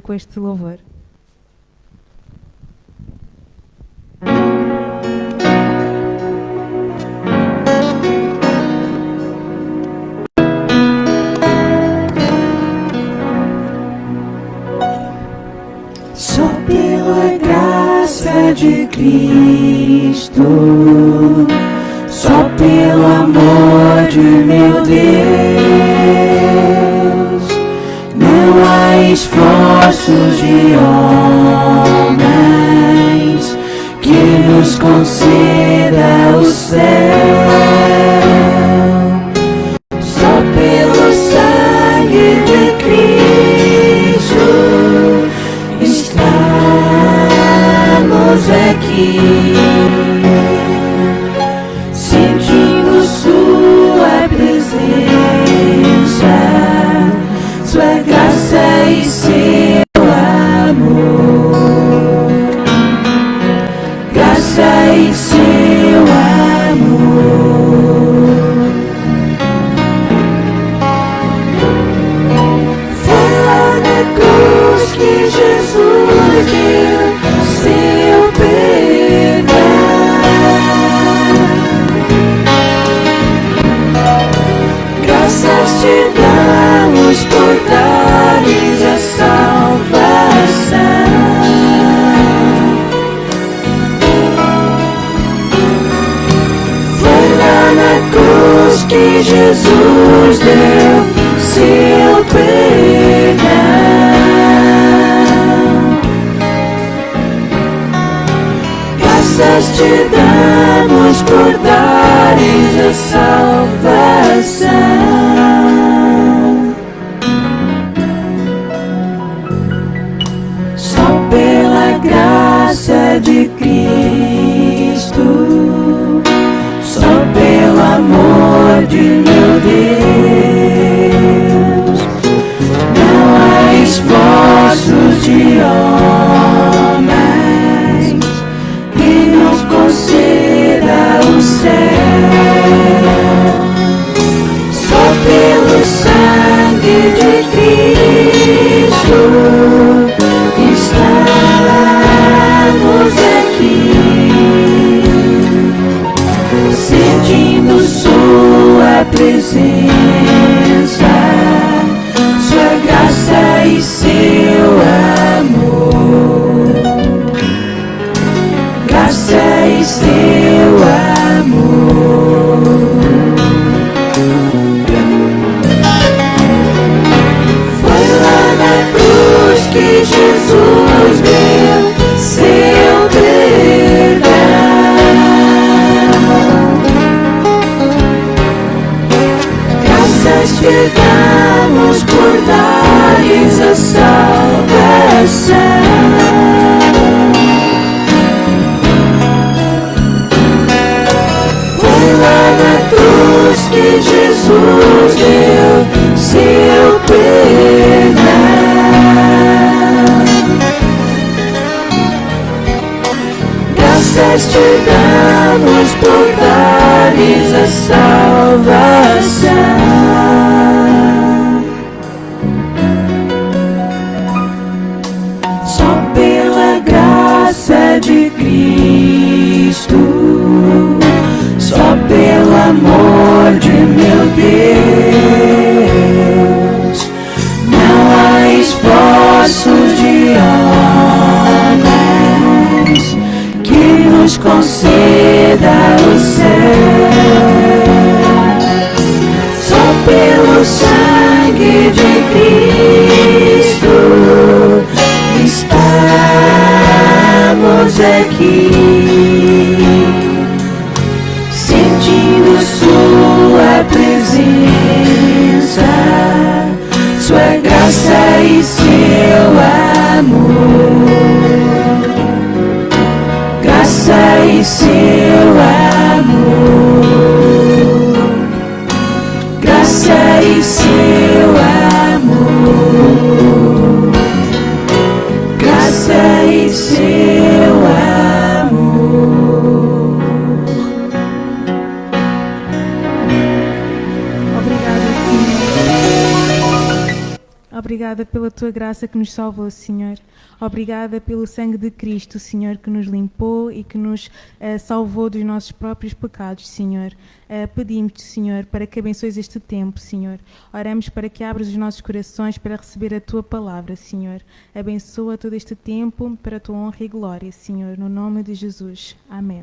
com este louvor. Só pela graça de Cristo, só pelo amor de meu Deus, não há esforços de homens que nos conceda o céu. Só pelo sangue de Cristo estamos aqui, sentindo sua presença, sua graça e seu amor, graça e seu amor. Foi lá na cruz que Jesus deu seu perdão. Graças te damos por dares a salvação. Foi lá na cruz que Jesus deu seu perdão. Graças te damos por dares a salvação. Só pela graça de Cristo, só pelo amor de meu Deus, não há esforços de homens que nos conceda o céu. Só pelo sangue de Cristo estamos aqui, sentindo sua presença, sua graça e seu amor, graça e seu amor. Foi lá na cruz que Jesus deu seu perdão. Graças te damos por dares a salvação. Foi lá na cruz que Jesus deu seu perdão. Graças te damos por dares a salvação. Só pela graça de Cristo, só pelo amor de meu Deus, não há esforços de homens que nos conceda o céu. Só pelo sangue de Cristo estamos aqui, sentindo sua presença, sua graça e seu amor, graça e seu amor, graça e seu amor, graça e seu amor. Obrigada, Senhor. Obrigada. Obrigada pela tua graça que nos salvou, Senhor. Obrigada pelo sangue de Cristo, Senhor, que nos limpou e que nos salvou dos nossos próprios pecados, Senhor. Pedimos-te, Senhor, para que abençoes este tempo, Senhor. Oramos para que abras os nossos corações para receber a tua palavra, Senhor. Abençoa todo este tempo para a tua honra e glória, Senhor, no nome de Jesus. Amém.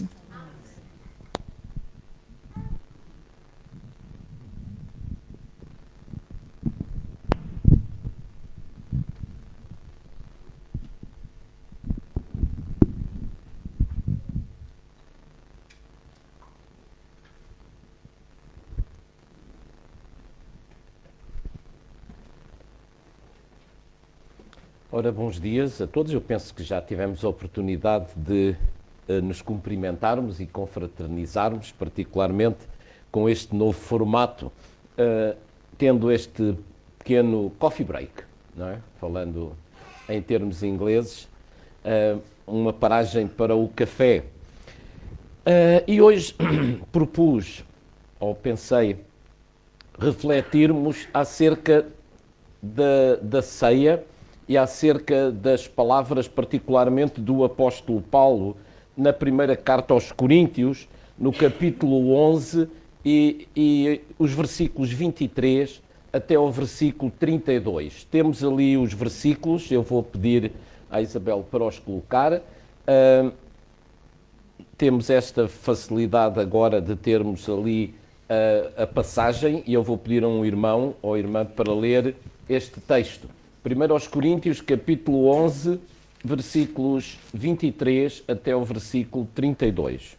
Ora, bons dias a todos. Eu penso que já tivemos a oportunidade de nos cumprimentarmos e confraternizarmos, particularmente com este novo formato, tendo este pequeno coffee break, não é? Falando em termos ingleses, uma paragem para o café. E hoje propus, ou pensei, refletirmos acerca da ceia e acerca das palavras, particularmente do apóstolo Paulo, na primeira carta aos Coríntios, no capítulo 11 e os versículos 23 até ao versículo 32. Temos ali os versículos, eu vou pedir à Isabel para os colocar. Temos esta facilidade agora de termos ali a passagem e eu vou pedir a um irmão ou irmã para ler este texto. 1 aos Coríntios, capítulo 11, versículos 23 até o versículo 32.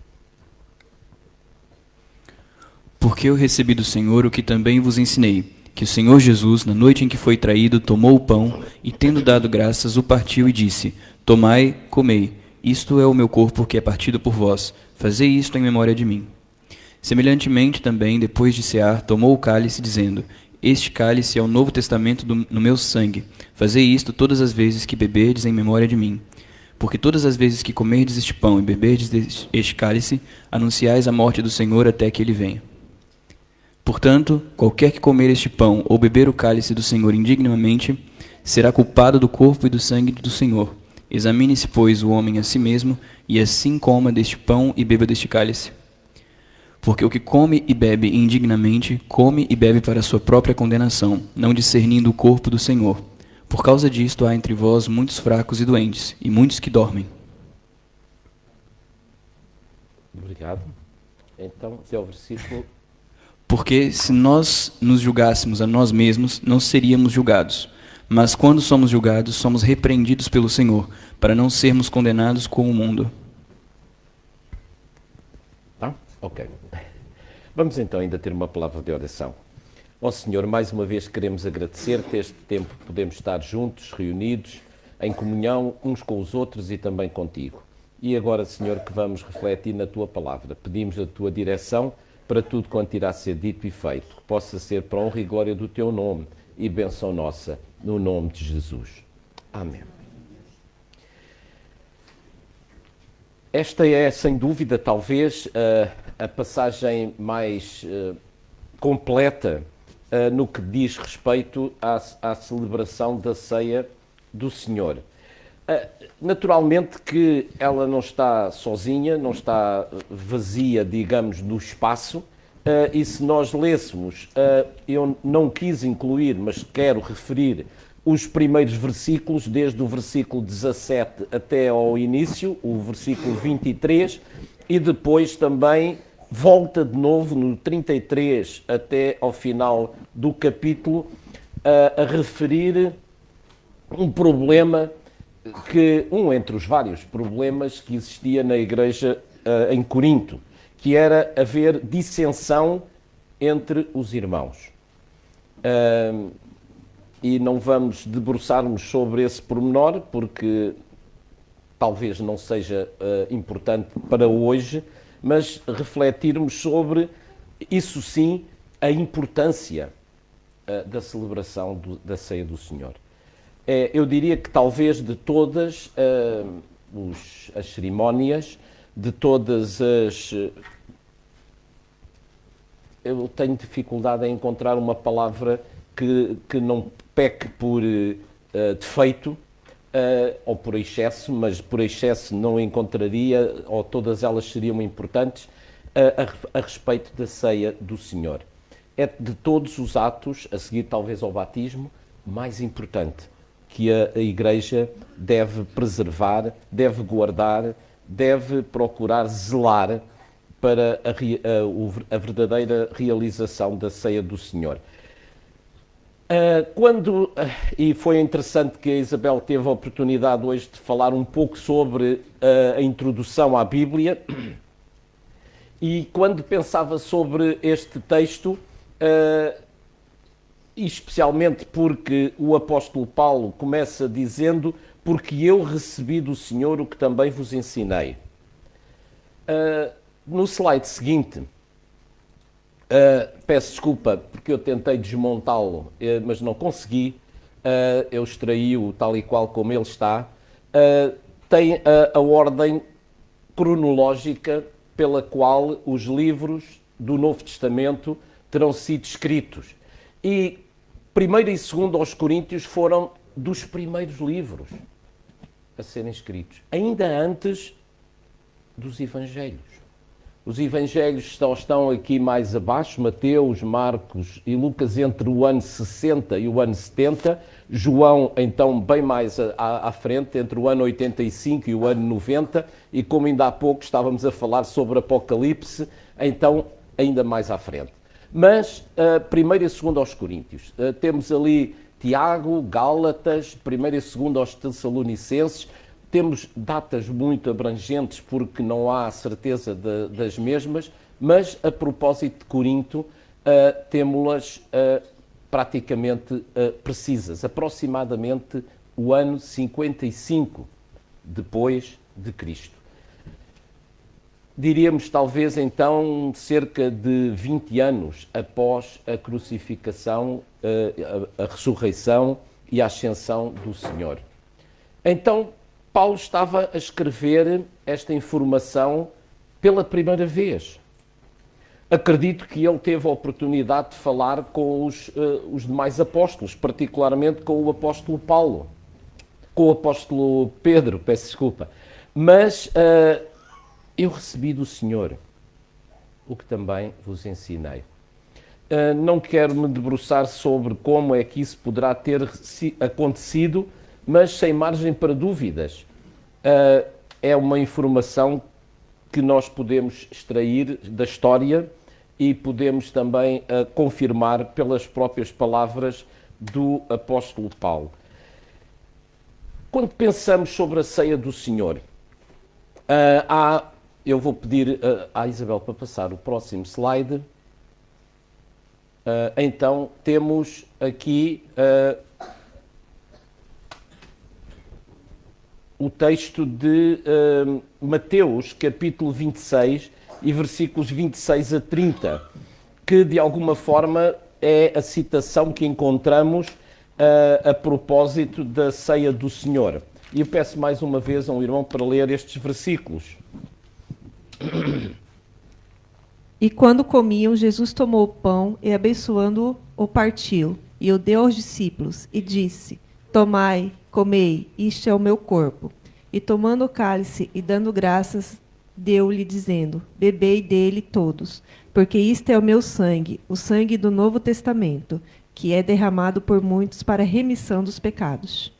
Porque eu recebi do Senhor o que também vos ensinei, que o Senhor Jesus, na noite em que foi traído, tomou o pão e, tendo dado graças, o partiu e disse: Tomai, comei, isto é o meu corpo que é partido por vós, fazei isto em memória de mim. Semelhantemente também, depois de cear, tomou o cálice, dizendo: Este cálice é o novo testamento no meu sangue. Fazei isto todas as vezes que beberdes em memória de mim. Porque todas as vezes que comerdes este pão e beberdes este cálice, anunciais a morte do Senhor até que ele venha. Portanto, qualquer que comer este pão ou beber o cálice do Senhor indignamente, será culpado do corpo e do sangue do Senhor. Examine-se, pois, o homem a si mesmo, e assim coma deste pão e beba deste cálice. Porque o que come e bebe indignamente, come e bebe para a sua própria condenação, não discernindo o corpo do Senhor. Por causa disto há entre vós muitos fracos e doentes, e muitos que dormem. Obrigado. Então, até o versículo... Porque se nós nos julgássemos a nós mesmos, não seríamos julgados. Mas quando somos julgados, somos repreendidos pelo Senhor, para não sermos condenados com o mundo. Tá? Ok. Vamos então ainda ter uma palavra de oração. Ó Senhor, mais uma vez queremos agradecer-te este tempo que podemos estar juntos, reunidos, em comunhão uns com os outros e também contigo. E agora, Senhor, que vamos refletir na tua palavra. Pedimos a tua direção para tudo quanto irá ser dito e feito, que possa ser para a honra e glória do teu nome e bênção nossa, no nome de Jesus. Amém. Esta é, sem dúvida, talvez a passagem mais completa no que diz respeito à celebração da ceia do Senhor. Naturalmente que ela não está sozinha, não está vazia, digamos, no espaço, e se nós lêssemos, eu não quis incluir, mas quero referir os primeiros versículos, desde o versículo 17 até ao início, o versículo 23, e depois também volta de novo no 33 até ao final do capítulo a referir um problema entre os vários problemas que existia na igreja em Corinto, que era haver dissensão entre os irmãos. E não vamos debruçarmos sobre esse pormenor, porque talvez não seja importante para hoje, mas refletirmos sobre, isso sim, a importância da celebração da ceia do Senhor. Eu diria que talvez de todas as cerimónias, de todas as... Eu tenho dificuldade em encontrar uma palavra que não peque por defeito, ou por excesso, mas por excesso não encontraria, ou todas elas seriam importantes, a respeito da ceia do Senhor. É de todos os atos, a seguir talvez ao batismo, mais importante que a Igreja deve preservar, deve guardar, deve procurar zelar para a verdadeira realização da ceia do Senhor. E foi interessante que a Isabel teve a oportunidade hoje de falar um pouco sobre a introdução à Bíblia, e quando pensava sobre este texto, e especialmente porque o apóstolo Paulo começa dizendo: porque eu recebi do Senhor o que também vos ensinei. No slide seguinte, peço desculpa porque eu tentei desmontá-lo, mas não consegui. Eu extraí-o tal e qual como ele está. Tem a ordem cronológica pela qual os livros do Novo Testamento terão sido escritos. E 1º e 2º aos Coríntios foram dos primeiros livros a serem escritos, ainda antes dos Evangelhos. Os Evangelhos estão aqui mais abaixo, Mateus, Marcos e Lucas entre o ano 60 e o ano 70, João então bem mais à frente, entre o ano 85 e o ano 90, e como ainda há pouco estávamos a falar sobre Apocalipse, então ainda mais à frente. Mas 1º e 2º aos Coríntios, temos ali Tiago, Gálatas, 1º e 2º aos Tessalonicenses. Temos datas muito abrangentes porque não há certeza das mesmas, mas a propósito de Corinto temos-las praticamente precisas, aproximadamente o ano 55 depois de Cristo. Diríamos talvez então cerca de 20 anos após a crucificação, a ressurreição e a ascensão do Senhor. Então, Paulo estava a escrever esta informação pela primeira vez. Acredito que ele teve a oportunidade de falar com os demais apóstolos, particularmente com o apóstolo Paulo, com o apóstolo Pedro, peço desculpa. Mas eu recebi do Senhor o que também vos ensinei. Não quero me debruçar sobre como é que isso poderá ter acontecido, mas sem margem para dúvidas. É uma informação que nós podemos extrair da história e podemos também confirmar pelas próprias palavras do apóstolo Paulo. Quando pensamos sobre a ceia do Senhor, eu vou pedir à Isabel para passar o próximo slide. Então, temos aqui o texto de Mateus, capítulo 26, e versículos 26 a 30, que de alguma forma é a citação que encontramos a propósito da ceia do Senhor. E eu peço mais uma vez a um irmão para ler estes versículos. E quando comiam, Jesus tomou o pão e, abençoando-o, o partiu, e o deu aos discípulos, e disse: Tomai, comei, isto é o meu corpo. E tomando o cálice e dando graças, deu-lhe, dizendo: Bebei dele todos, porque isto é o meu sangue, o sangue do Novo Testamento, que é derramado por muitos para a remissão dos pecados.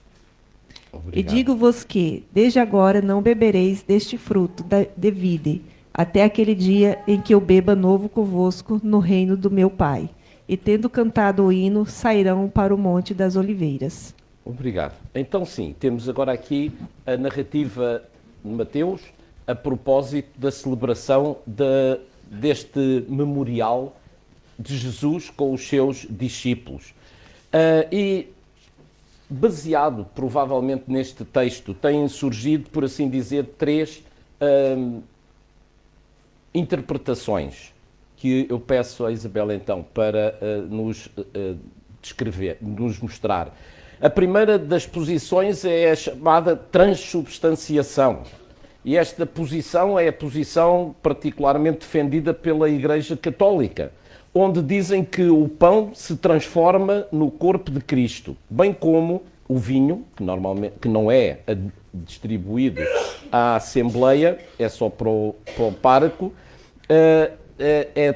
Obrigado. E digo-vos que, desde agora, não bebereis deste fruto de vide, até aquele dia em que eu beba novo convosco no reino do meu Pai. E tendo cantado o hino, sairão para o Monte das Oliveiras. Obrigado. Então sim, temos agora aqui a narrativa de Mateus a propósito da celebração deste memorial de Jesus com os seus discípulos. E baseado provavelmente neste texto, têm surgido, por assim dizer, três interpretações que eu peço à Isabel então para nos descrever, nos mostrar. A primeira das posições é a chamada transubstanciação. E esta posição é a posição particularmente defendida pela Igreja Católica, onde dizem que o pão se transforma no corpo de Cristo, bem como o vinho, que não é distribuído à Assembleia, é só para o pároco,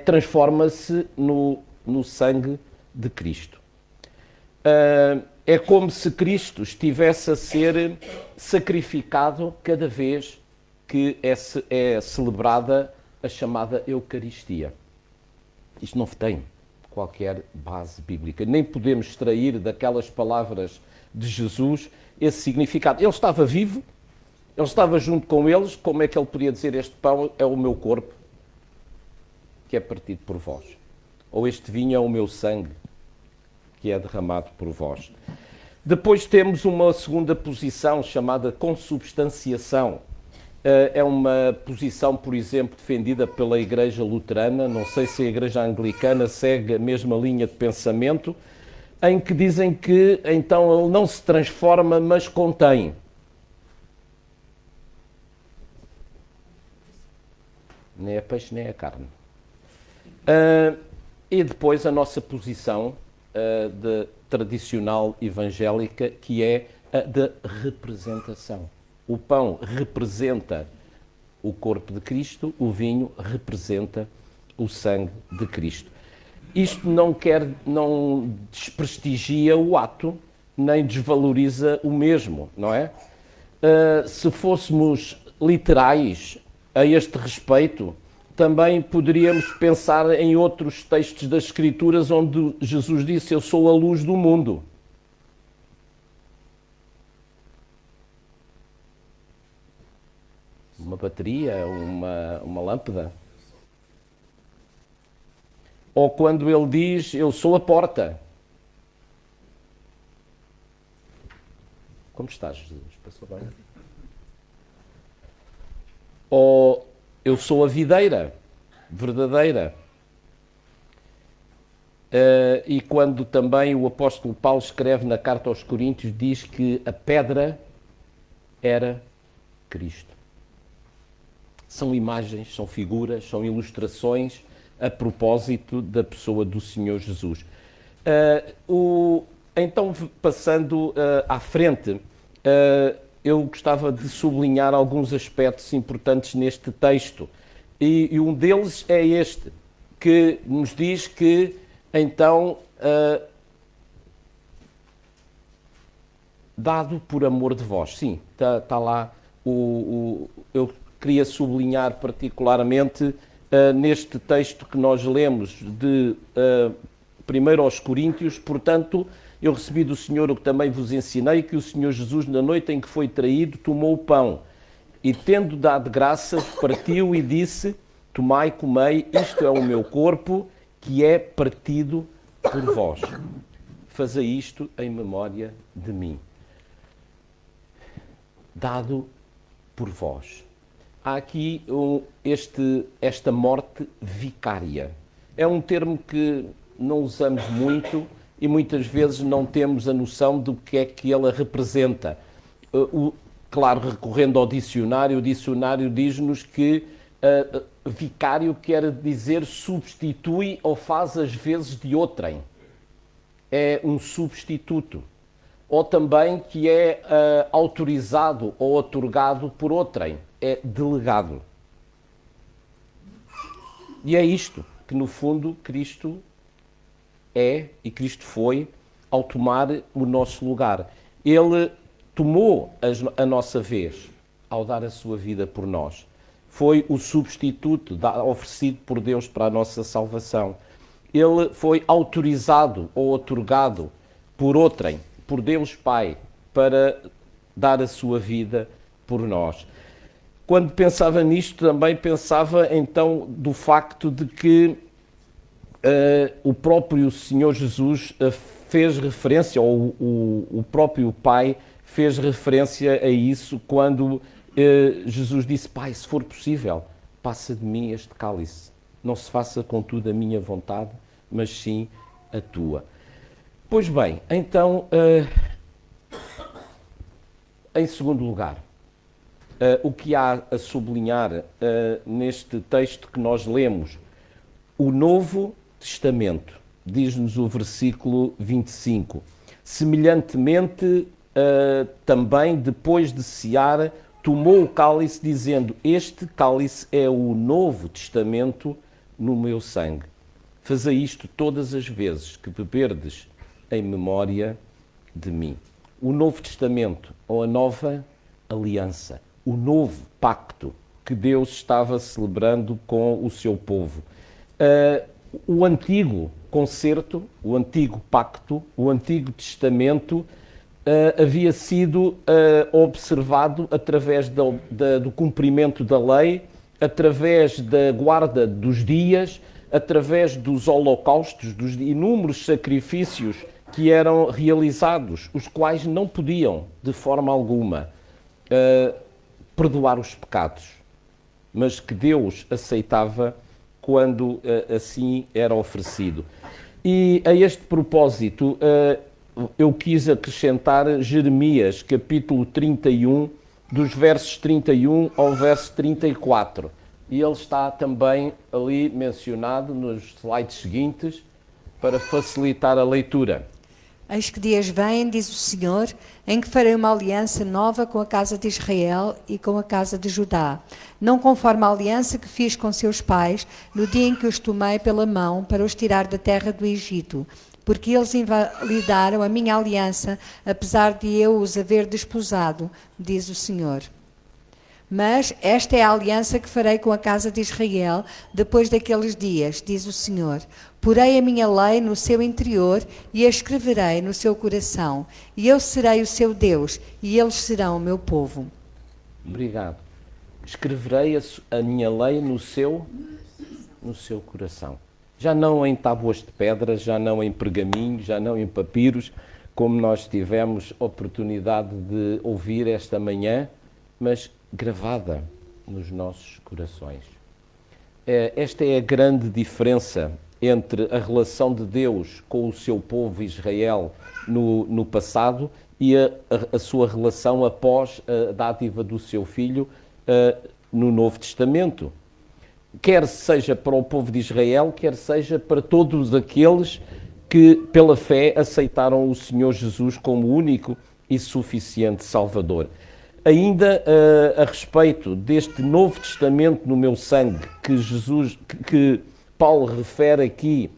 transforma-se no sangue de Cristo. É como se Cristo estivesse a ser sacrificado cada vez que é celebrada a chamada Eucaristia. Isto não tem qualquer base bíblica. Nem podemos extrair daquelas palavras de Jesus esse significado. Ele estava vivo, ele estava junto com eles, como é que ele podia dizer este pão é o meu corpo, que é partido por vós? Ou este vinho é o meu sangue, que é derramado por vós? Depois temos uma segunda posição chamada consubstanciação. É uma posição, por exemplo, defendida pela Igreja Luterana, não sei se a Igreja Anglicana segue a mesma linha de pensamento, em que dizem que então ele não se transforma, mas contém. Nem é peixe, nem é carne. E depois a nossa posição tradicional evangélica, que é a da representação. O pão representa o corpo de Cristo, o vinho representa o sangue de Cristo. Isto não desprestigia o ato, nem desvaloriza o mesmo, não é? Se fôssemos literais a este respeito, também poderíamos pensar em outros textos das Escrituras onde Jesus disse: eu sou a luz do mundo. Uma bateria, uma lâmpada. Ou quando ele diz: eu sou a porta. Como estás, Jesus? Passou bem? Ou eu sou a videira verdadeira. E quando também o apóstolo Paulo escreve na carta aos Coríntios, diz que a pedra era Cristo. São imagens, são figuras, são ilustrações a propósito da pessoa do Senhor Jesus. Então, passando à frente, eu gostava de sublinhar alguns aspectos importantes neste texto. E um deles é este, que nos diz que, então, dado por amor de vós. Sim, está lá eu queria sublinhar particularmente neste texto que nós lemos de 1 aos Coríntios: portanto, eu recebi do Senhor o que também vos ensinei, que o Senhor Jesus, na noite em que foi traído, tomou o pão e, tendo dado graças, partiu e disse: tomai, comei, isto é o meu corpo, que é partido por vós. Fazei isto em memória de mim. Dado por vós. Há aqui esta morte vicária. É um termo que não usamos muito e muitas vezes não temos a noção do que é que ela representa. Claro, recorrendo ao dicionário, o dicionário diz-nos que vicário quer dizer substitui ou faz as vezes de outrem. É um substituto. Ou também que é autorizado ou otorgado por outrem. É delegado. E é isto que, no fundo, Cristo é e Cristo foi ao tomar o nosso lugar. Ele tomou a nossa vez ao dar a sua vida por nós. Foi o substituto oferecido por Deus para a nossa salvação. Ele foi autorizado ou otorgado por outrem, por Deus Pai, para dar a sua vida por nós. Quando pensava nisto, também pensava então do facto de que o próprio Senhor Jesus fez referência, ou o próprio Pai fez referência a isso quando Jesus disse: Pai, se for possível, passa de mim este cálice. Não se faça contudo a minha vontade, mas sim a tua. Pois bem, então, em segundo lugar, o que há a sublinhar neste texto que nós lemos? O Novo Testamento, diz-nos o versículo 25. Semelhantemente, também, depois de cear, tomou o cálice, dizendo: este cálice é o Novo Testamento no meu sangue. Fazei isto todas as vezes que beberdes em memória de mim. O Novo Testamento, ou a nova aliança, o novo pacto que Deus estava celebrando com o seu povo. O antigo concerto, o antigo pacto, o Antigo Testamento havia sido observado através do cumprimento da lei, através da guarda dos dias, através dos holocaustos, dos inúmeros sacrifícios que eram realizados, os quais não podiam, de forma alguma, perdoar os pecados, mas que Deus aceitava quando assim era oferecido. E a este propósito, eu quis acrescentar Jeremias, capítulo 31, dos versos 31 ao verso 34. E ele está também ali mencionado nos slides seguintes, para facilitar a leitura. Eis que dias vêm, diz o Senhor, em que farei uma aliança nova com a casa de Israel e com a casa de Judá, não conforme a aliança que fiz com seus pais no dia em que os tomei pela mão para os tirar da terra do Egito, porque eles invalidaram a minha aliança, apesar de eu os haver desposado, diz o Senhor. Mas esta é a aliança que farei com a casa de Israel depois daqueles dias, diz o Senhor. Porei a minha lei no seu interior e a escreverei no seu coração. E eu serei o seu Deus e eles serão o meu povo. Obrigado. Escreverei a minha lei no seu coração. Já não em tábuas de pedra, já não em pergaminhos, já não em papiros, como nós tivemos oportunidade de ouvir esta manhã, mas gravada nos nossos corações. Esta é a grande diferença entre a relação de Deus com o seu povo Israel no passado e a sua relação após a dádiva do seu Filho no Novo Testamento. Quer seja para o povo de Israel, quer seja para todos aqueles que, pela fé, aceitaram o Senhor Jesus como único e suficiente Salvador. Ainda a respeito deste Novo Testamento no meu sangue, que Paulo refere aqui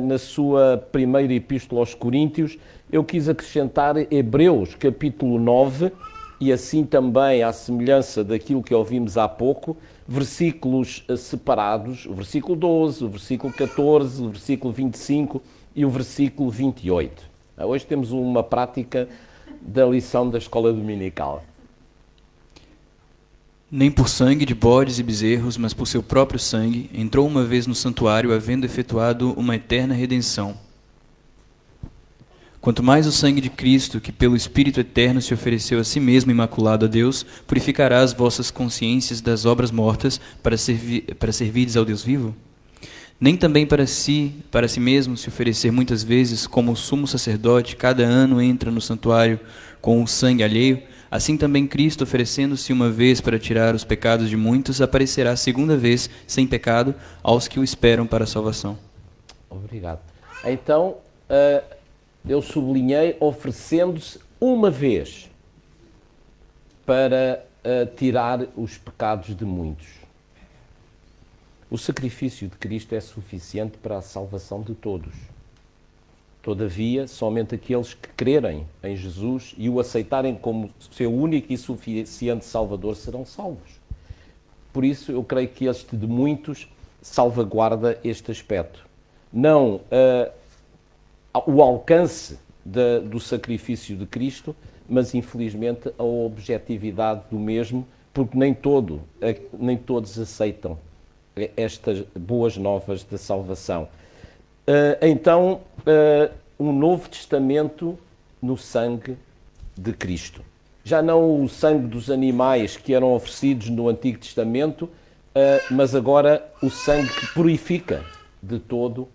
na sua primeira epístola aos Coríntios, eu quis acrescentar Hebreus, capítulo 9, e assim também, à semelhança daquilo que ouvimos há pouco, versículos separados, o versículo 12, o versículo 14, o versículo 25 e o versículo 28. Hoje temos uma prática da lição da escola dominical. Nem por sangue de bodes e bezerros, mas por seu próprio sangue, entrou uma vez no santuário, havendo efetuado uma eterna redenção. Quanto mais o sangue de Cristo, que pelo Espírito Eterno se ofereceu a si mesmo imaculado a Deus, purificará as vossas consciências das obras mortas para servirdes ao Deus vivo? Nem também para si mesmo se oferecer muitas vezes, como o sumo sacerdote, cada ano entra no santuário com o sangue alheio, assim também Cristo, oferecendo-se uma vez para tirar os pecados de muitos, aparecerá segunda vez, sem pecado, aos que o esperam para a salvação. Obrigado. Então, eu sublinhei oferecendo-se uma vez para tirar os pecados de muitos. O sacrifício de Cristo é suficiente para a salvação de todos. Todavia, somente aqueles que crerem em Jesus e o aceitarem como seu único e suficiente Salvador serão salvos. Por isso, eu creio que este de muitos salvaguarda este aspecto. Não o alcance do sacrifício de Cristo, mas infelizmente a objetividade do mesmo, porque nem todos aceitam estas boas novas da salvação. Então, um Novo Testamento no sangue de Cristo. Já não o sangue dos animais que eram oferecidos no Antigo Testamento, mas agora o sangue que purifica de todo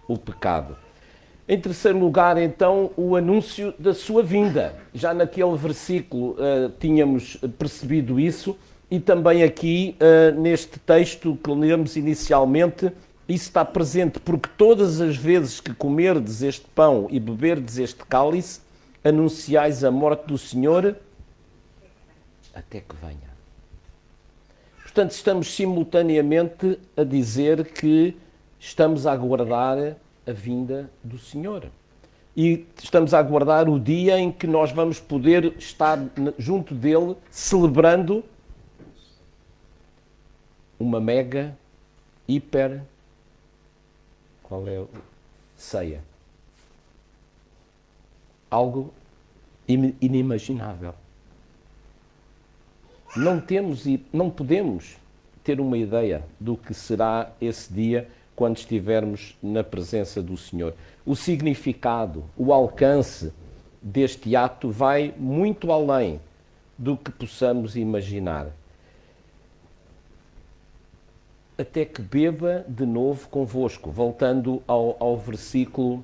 o pecado. Em terceiro lugar, então, o anúncio da sua vinda. Já naquele versículo tínhamos percebido isso, e também aqui, neste texto que lemos inicialmente, isso está presente, porque todas as vezes que comerdes este pão e beberdes este cálice, anunciais a morte do Senhor até que venha. Portanto, estamos simultaneamente a dizer que estamos a aguardar a vinda do Senhor. E estamos a aguardar o dia em que nós vamos poder estar junto dele, celebrando uma mega, hiper, qual é? Ceia. Algo inimaginável. Não podemos ter uma ideia do que será esse dia quando estivermos na presença do Senhor. O significado, o alcance deste ato vai muito além do que possamos imaginar. Até que beba de novo convosco. Voltando ao versículo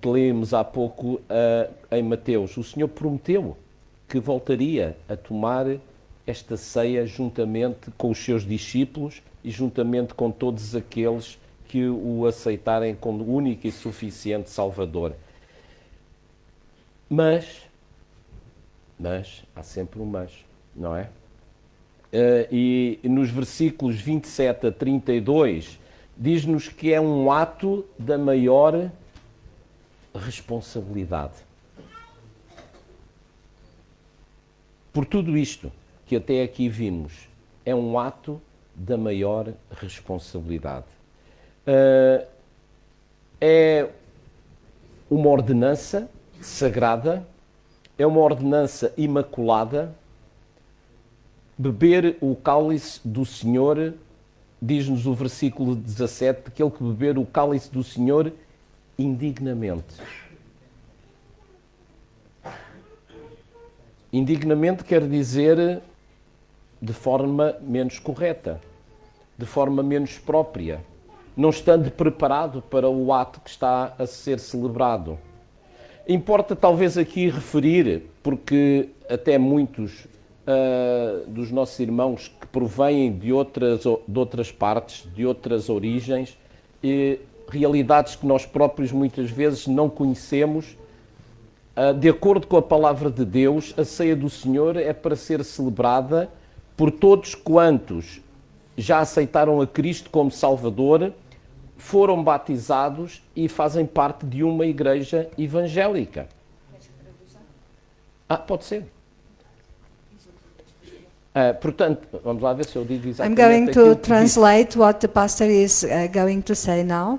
que lemos há pouco em Mateus. O Senhor prometeu que voltaria a tomar esta ceia juntamente com os seus discípulos e juntamente com todos aqueles que o aceitarem como único e suficiente Salvador. Mas, há sempre um mas, não é? E nos versículos 27 a 32, diz-nos que é um ato da maior responsabilidade. Por tudo isto que até aqui vimos, é um ato da maior responsabilidade. É uma ordenança sagrada, é uma ordenança imaculada. Beber o cálice do Senhor, diz-nos o versículo 17, aquele que beber o cálice do Senhor indignamente. Indignamente quer dizer de forma menos correta, de forma menos própria, não estando preparado para o ato que está a ser celebrado. Importa talvez aqui referir, porque até muitos dos nossos irmãos que provêm de outras partes, de outras origens, e realidades que nós próprios muitas vezes não conhecemos, de acordo com a palavra de Deus, a ceia do Senhor é para ser celebrada por todos quantos já aceitaram a Cristo como Salvador, foram batizados e fazem parte de uma igreja evangélica. Pode ser. Portanto, vamos lá ver se eu digo exatamente. I'm going to que translate what the pastor is going to say now.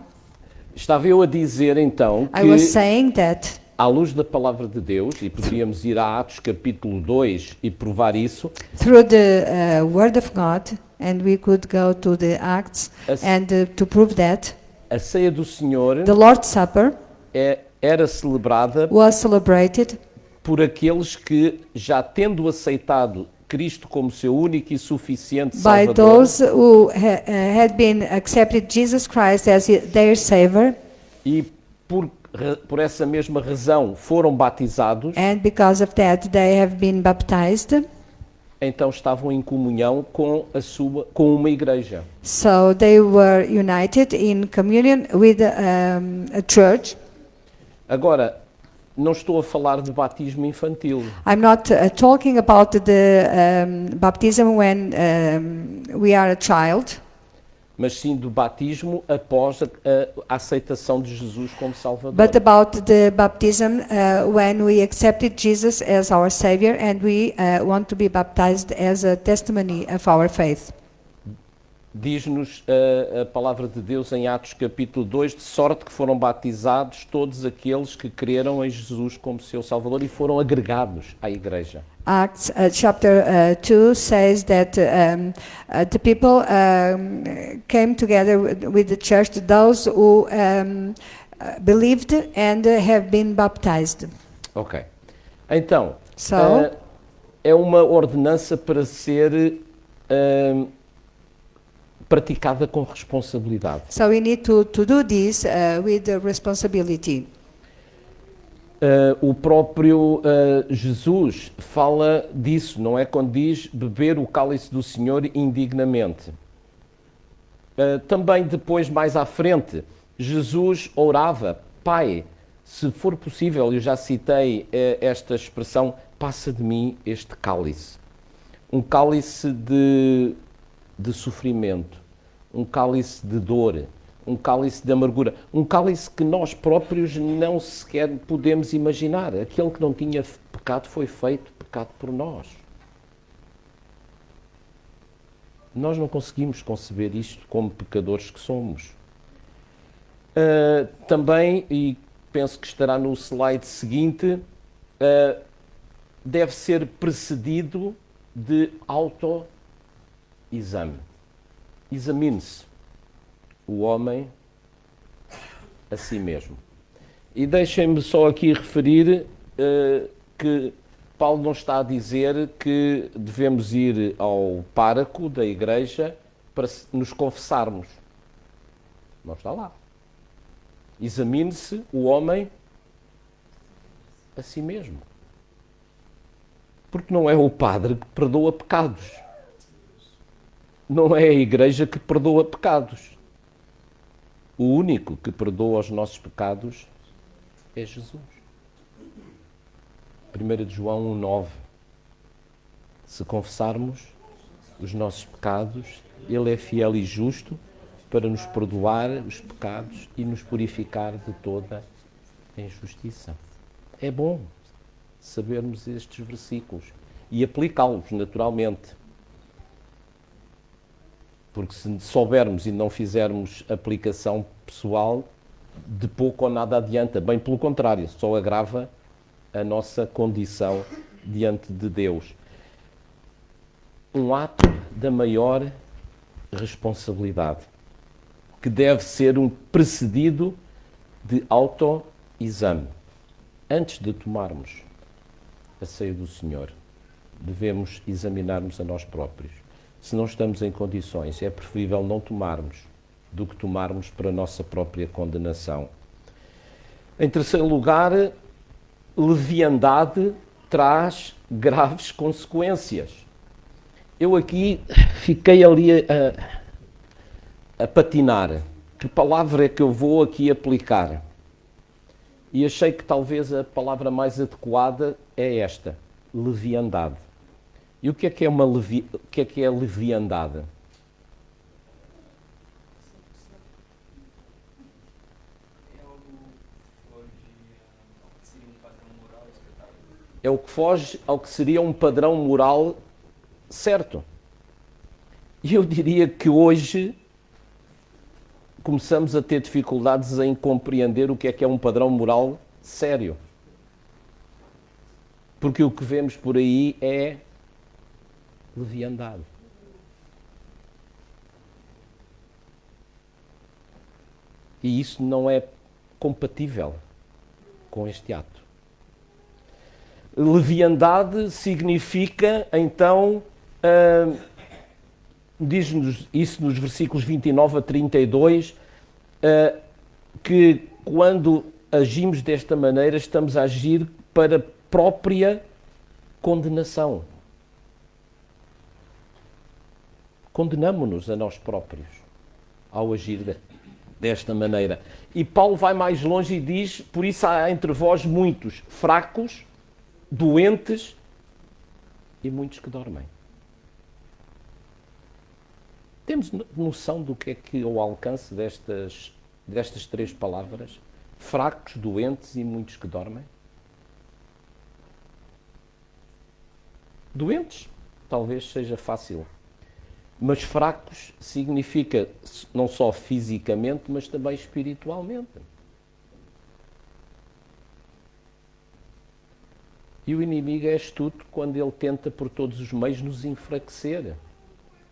Estava eu a dizer então I was que, saying that à luz da palavra de Deus, e poderíamos ir a Atos capítulo 2 e provar isso, through the Word of God, and we could go to the Acts and to prove that a ceia do Senhor the Lord's Supper era celebrada was celebrated por aqueles que, já tendo aceitado Cristo como seu único e suficiente by Salvador, those who had been accepted Jesus Christ as their Savior, e por essa mesma razão foram batizados, and because of that they have been baptized. então estavam em comunhão com uma igreja. So they were united in communion with a church. Agora, não estou a falar de batismo infantil. I'm not talking about the baptism when we are a child, Mas sim do batismo após a aceitação de Jesus como Salvador. but about the baptism when we accepted Jesus as our Savior and we want to be baptized as a testimony of our faith. Diz-nos a palavra de Deus em Atos capítulo 2, de sorte que foram batizados todos aqueles que creram em Jesus como seu Salvador e foram agregados à igreja. Acts chapter 2 says that the people came together with the church, those who believed and have been baptized. Ok. Então, So, é uma ordenança para ser praticada com responsabilidade. so we need to do this with responsibility. O próprio Jesus fala disso, não é? Quando diz beber o cálice do Senhor indignamente. Também depois, mais à frente, Jesus orava: Pai, Se for possível, eu já citei esta expressão, passa de mim este cálice. Um cálice de sofrimento, um cálice de dor, um cálice de amargura, um cálice que nós próprios não sequer podemos imaginar. Aquele que não tinha pecado foi feito pecado por nós. Nós não conseguimos conceber isto como pecadores que somos. Também, e penso que estará no slide seguinte, deve ser precedido de autoexame. Examine-se o homem a si mesmo. E deixem-me só aqui referir que Paulo não está a dizer que devemos ir ao pároco da igreja para nos confessarmos. Não está lá. Examine-se o homem a si mesmo. Porque não é o padre que perdoa pecados. Não é a igreja que perdoa pecados. O único que perdoa os nossos pecados é Jesus. 1 de João 1,9. Se confessarmos os nossos pecados, Ele é fiel e justo para nos perdoar os pecados e nos purificar de toda injustiça. É bom sabermos estes versículos e aplicá-los naturalmente. Porque se soubermos e não fizermos aplicação pessoal, de pouco ou nada adianta. Bem pelo contrário, só agrava a nossa condição diante de Deus. Um ato da maior responsabilidade, que deve ser precedido de autoexame. Antes de tomarmos a ceia do Senhor, devemos examinar-nos a nós próprios. Se não estamos em condições, é preferível não tomarmos do que tomarmos para a nossa própria condenação. Em terceiro lugar, leviandade traz graves consequências. Eu aqui fiquei ali a patinar. Que palavra é que eu vou aqui aplicar? E achei que talvez a palavra mais adequada é esta, leviandade. E o que é leviandade? É o que foge ao que seria um padrão moral certo. E eu diria que hoje começamos a ter dificuldades em compreender o que é um padrão moral sério. Porque o que vemos por aí é leviandade. E isso não é compatível com este ato. Leviandade significa, então, diz-nos isso nos versículos 29 a 32, que quando agimos desta maneira, estamos a agir para a própria condenação. Condenamo-nos a nós próprios ao agir desta maneira. E Paulo vai mais longe e diz, por isso há entre vós muitos fracos, doentes e muitos que dormem. Temos noção do que é o alcance destas três palavras? Fracos, doentes e muitos que dormem? Doentes, talvez seja fácil. Mas fracos significa não só fisicamente, mas também espiritualmente. E o inimigo é astuto quando ele tenta por todos os meios nos enfraquecer,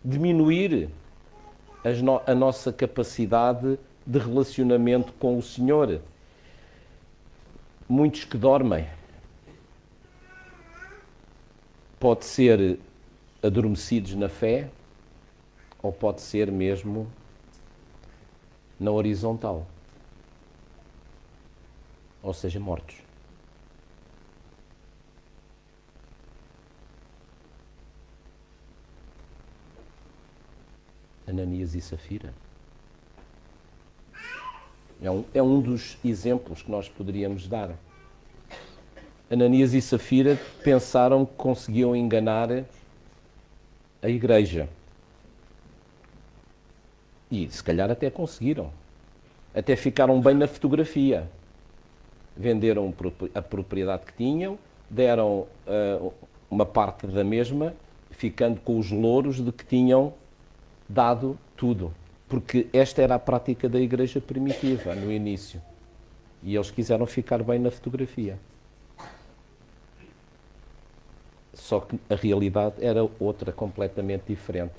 diminuir a nossa capacidade de relacionamento com o Senhor. Muitos que dormem. Pode ser adormecidos na fé, ou pode ser mesmo na horizontal. Ou seja, mortos. Ananias e Safira. É um dos exemplos que nós poderíamos dar. Ananias e Safira pensaram que conseguiam enganar a igreja. E se calhar até conseguiram. Até ficaram bem na fotografia. Venderam a propriedade que tinham, deram uma parte da mesma, ficando com os louros de que tinham dado tudo. Porque esta era a prática da igreja primitiva, no início. E eles quiseram ficar bem na fotografia. Só que a realidade era outra, completamente diferente.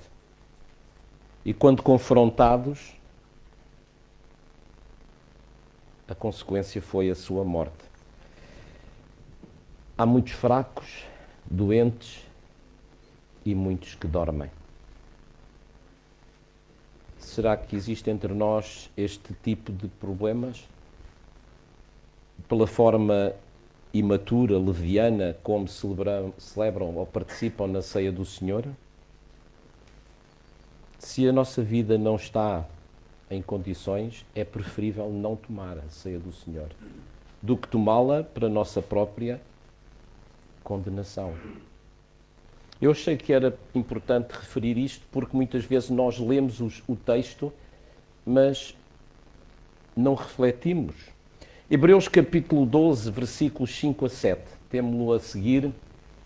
E quando confrontados, a consequência foi a sua morte. Há muitos fracos, doentes e muitos que dormem. Será que existe entre nós este tipo de problemas? Pela forma imatura, leviana, como celebram ou participam na ceia do Senhor? Se a nossa vida não está em condições, é preferível não tomar a ceia do Senhor do que tomá-la para a nossa própria condenação. Eu achei que era importante referir isto porque muitas vezes nós lemos o texto, mas não refletimos. Hebreus capítulo 12, versículos 5 a 7. Temo-lo a seguir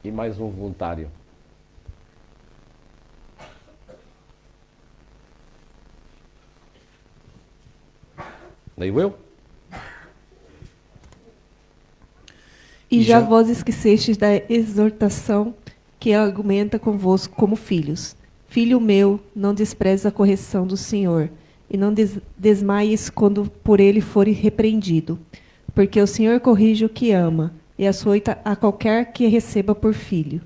e mais um voluntário. Leio eu? E já vós esquecestes da exortação que argumenta convosco como filhos. Filho meu, não desprezes a correção do Senhor, e não desmaies quando por ele for repreendido. Porque o Senhor corrige o que ama, e açoita a qualquer que receba por filho.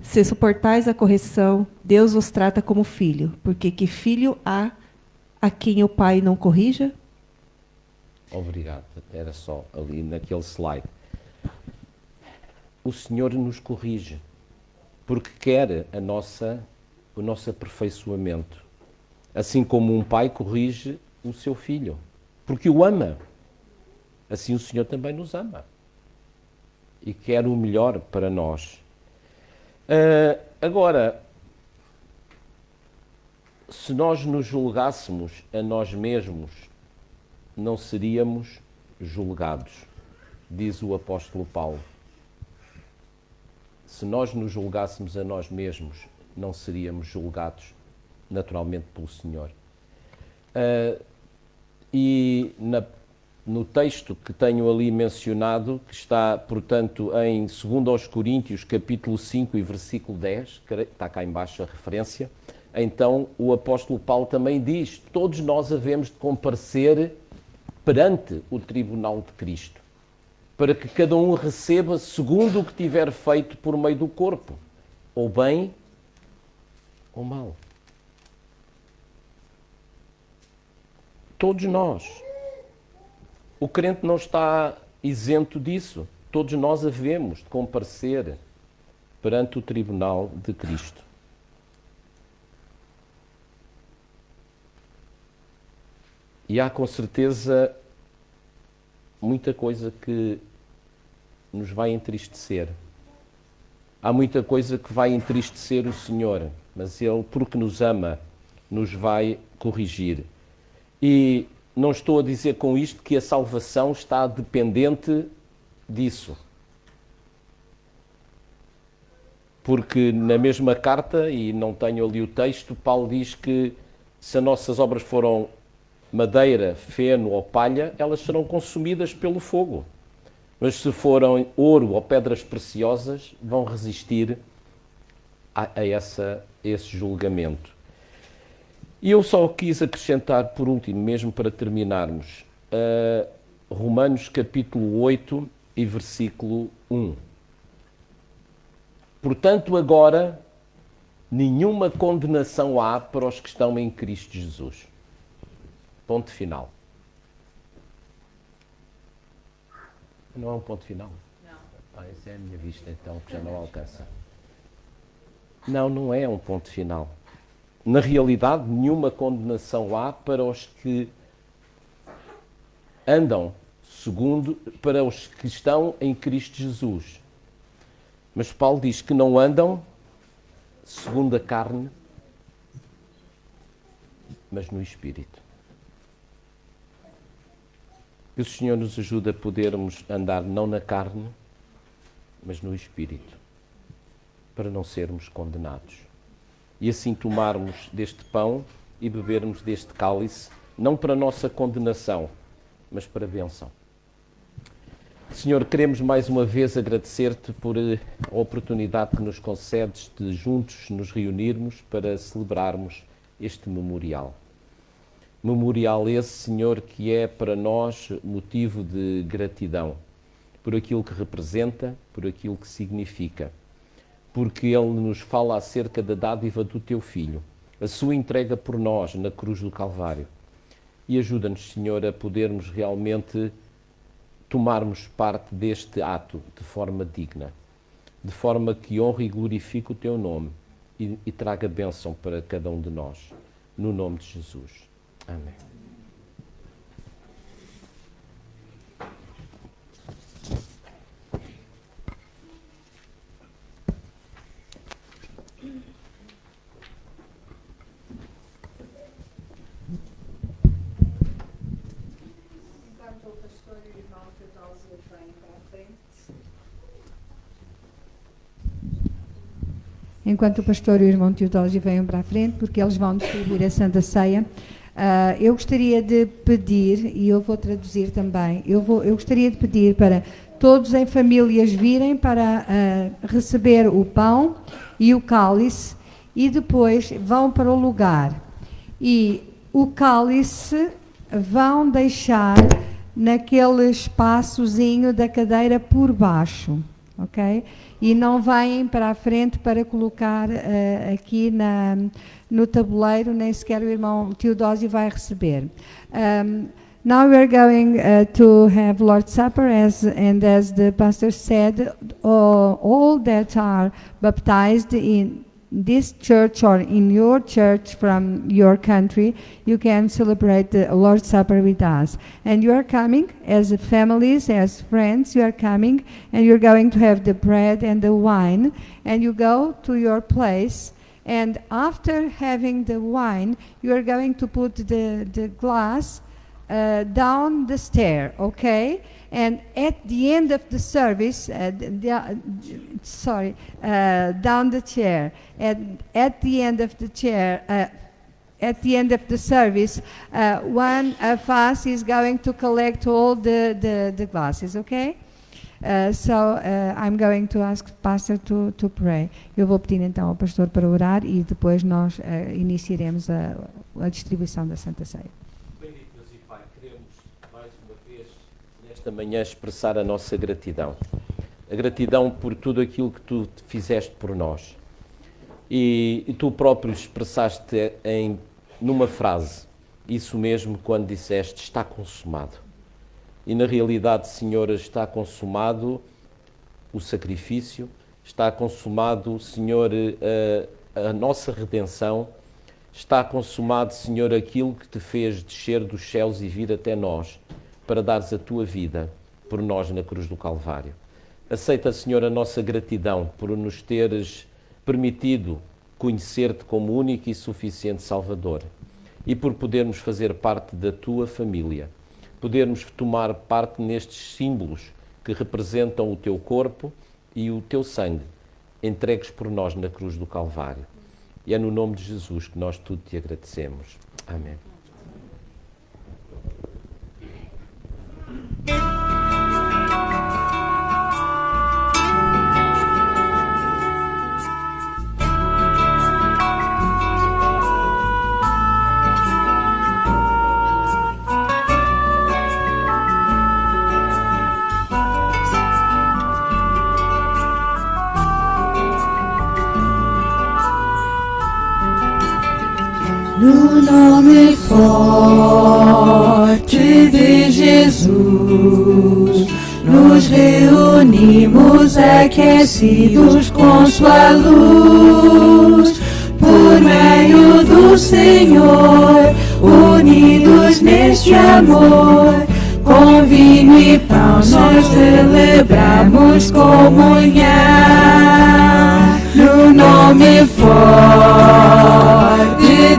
Se suportais a correção, Deus vos trata como filho, porque que filho há a quem o pai não corrija? Obrigado. Era só ali naquele slide. O Senhor nos corrige, porque quer o nosso aperfeiçoamento. Assim como um pai corrige o seu filho, porque o ama. Assim o Senhor também nos ama. E quer o melhor para nós. Agora, se nós nos julgássemos a nós mesmos, não seríamos julgados, diz o apóstolo Paulo. Se nós nos julgássemos a nós mesmos, não seríamos julgados naturalmente pelo Senhor. E no texto que tenho ali mencionado, que está, portanto, em 2 Coríntios, capítulo 5 e versículo 10, que está cá em baixo a referência, então o apóstolo Paulo também diz: todos nós havemos de comparecer perante o tribunal de Cristo, para que cada um receba segundo o que tiver feito por meio do corpo, ou bem ou mal. Todos nós. O crente não está isento disso. Todos nós havemos de comparecer perante o tribunal de Cristo. E há com certeza muita coisa que nos vai entristecer. Há muita coisa que vai entristecer o Senhor, mas Ele, porque nos ama, nos vai corrigir. E não estou a dizer com isto que a salvação está dependente disso. Porque na mesma carta, e não tenho ali o texto, Paulo diz que se as nossas obras foram madeira, feno ou palha, elas serão consumidas pelo fogo. Mas se forem ouro ou pedras preciosas, vão resistir a esse julgamento. E eu só quis acrescentar, por último, mesmo para terminarmos, Romanos capítulo 8 e versículo 1. Portanto, agora, nenhuma condenação há para os que estão em Cristo Jesus. Ponto final. Não é um ponto final? Não. Essa é a minha vista, então, que já não alcança. Não, não é um ponto final. Na realidade, nenhuma condenação há para os que andam segundo para os que estão em Cristo Jesus. Mas Paulo diz que não andam segundo a carne, mas no Espírito. Que o Senhor nos ajude a podermos andar não na carne, mas no Espírito, para não sermos condenados. E assim tomarmos deste pão e bebermos deste cálice, não para a nossa condenação, mas para a bênção. Senhor, queremos mais uma vez agradecer-te por a oportunidade que nos concedes de juntos nos reunirmos para celebrarmos este memorial. Memorial esse, Senhor, que é para nós motivo de gratidão, por aquilo que representa, por aquilo que significa, porque ele nos fala acerca da dádiva do teu Filho, a sua entrega por nós na cruz do Calvário. E ajuda-nos, Senhor, a podermos realmente tomarmos parte deste ato de forma digna, de forma que honre e glorifique o teu nome e traga bênção para cada um de nós. No nome de Jesus. Amém. Enquanto o pastor e o irmão Teodósio vêm para a frente, porque eles vão distribuir a Santa Ceia, eu gostaria de pedir, e eu vou traduzir também, eu gostaria de pedir para todos em famílias virem para receber o pão e o cálice e depois vão para o lugar. E o cálice vão deixar naquele espaçozinho da cadeira por baixo, ok? E não vêm para a frente para colocar aqui no tabuleiro, nem sequer o irmão Teodósio vai receber. Now we are going to have Lord's Supper, as the pastor said, all that are baptized in this church or in your church from your country, you can celebrate the Lord's Supper with us. And you are coming as families, as friends, you are coming and you're going to have the bread and the wine, and you go to your place, and after having the wine, you are going to put the glass down the stair, okay? And at the end of the service, down the chair, and at the end of the chair, at the end of the service, one of us is going to collect all the glasses, okay? I'm going to ask Pastor to pray. Eu vou pedir então ao pastor para orar e depois nós iniciaremos a distribuição da Santa Ceia. Esta manhã expressar a nossa gratidão. A gratidão por tudo aquilo que tu fizeste por nós. E tu próprio expressaste numa frase, isso mesmo quando disseste, está consumado. E na realidade, Senhor, está consumado o sacrifício, está consumado, Senhor, a nossa redenção, está consumado, Senhor, aquilo que te fez descer dos céus e vir até nós, para dares a tua vida por nós na cruz do Calvário. Aceita, Senhor, a nossa gratidão por nos teres permitido conhecer-te como único e suficiente Salvador e por podermos fazer parte da tua família, podermos tomar parte nestes símbolos que representam o teu corpo e o teu sangue, entregues por nós na cruz do Calvário. E é no nome de Jesus que nós tudo te agradecemos. Amém. No nome forte de Jesus, nos reunimos aquecidos com sua luz, por meio do Senhor, unidos neste amor, com nós celebramos comunhão. No nome forte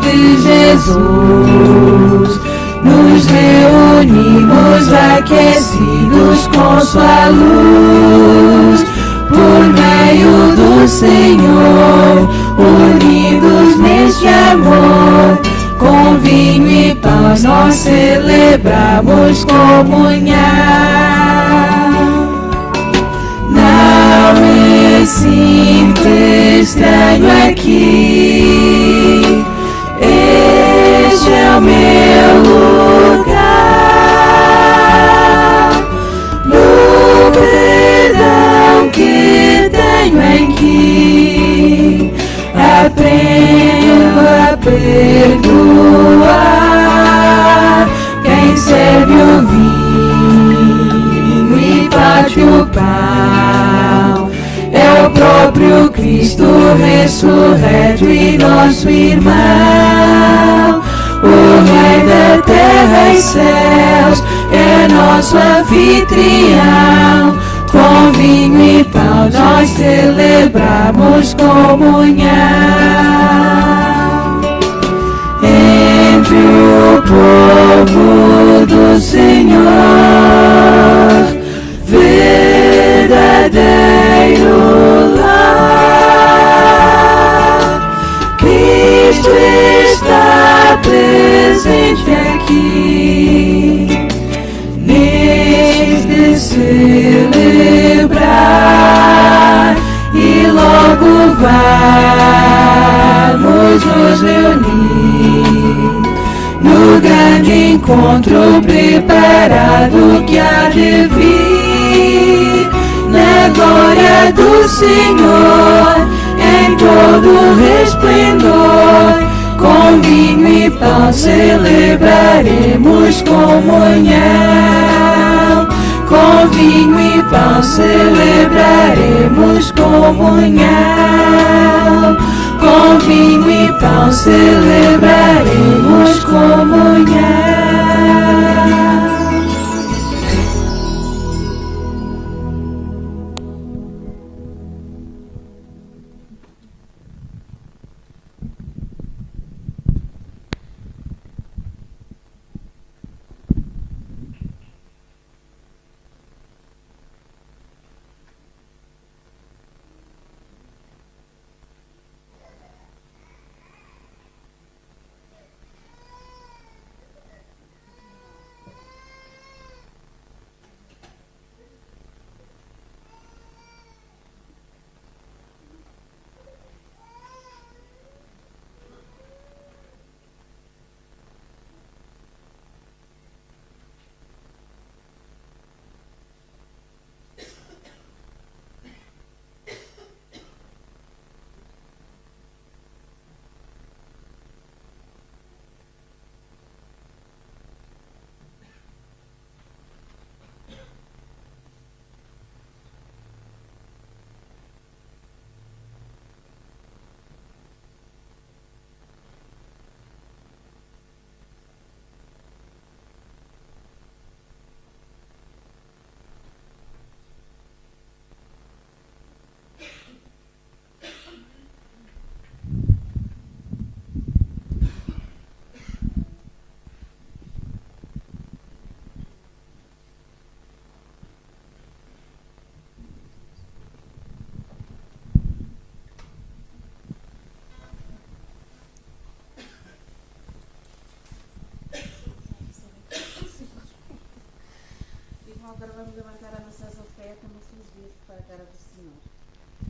de Jesus, nos reunimos aquecidos com sua luz. Por meio do Senhor, unidos neste amor, com vinho e pão nós celebramos comunhão. Não me sinto estranho aqui, este é o meu lugar. No perdão que tenho aqui, aprendo a perdoar. Quem serve o vinho e parte o pão é o próprio Cristo ressurreto e nosso irmão. O Rei da terra e céus é nosso anfitrião. Com vinho e pão nós celebramos comunhão. Entre o povo do Senhor, verdadeiro lar, Cristo está presente aqui, neste celebrar, e logo vamos nos reunir no grande encontro preparado que há de vir, na glória do Senhor, em todo resplendor. Com vinho e pão celebraremos comunhão. Com vinho e pão celebraremos comunhão. Com vinho e pão celebraremos comunhão.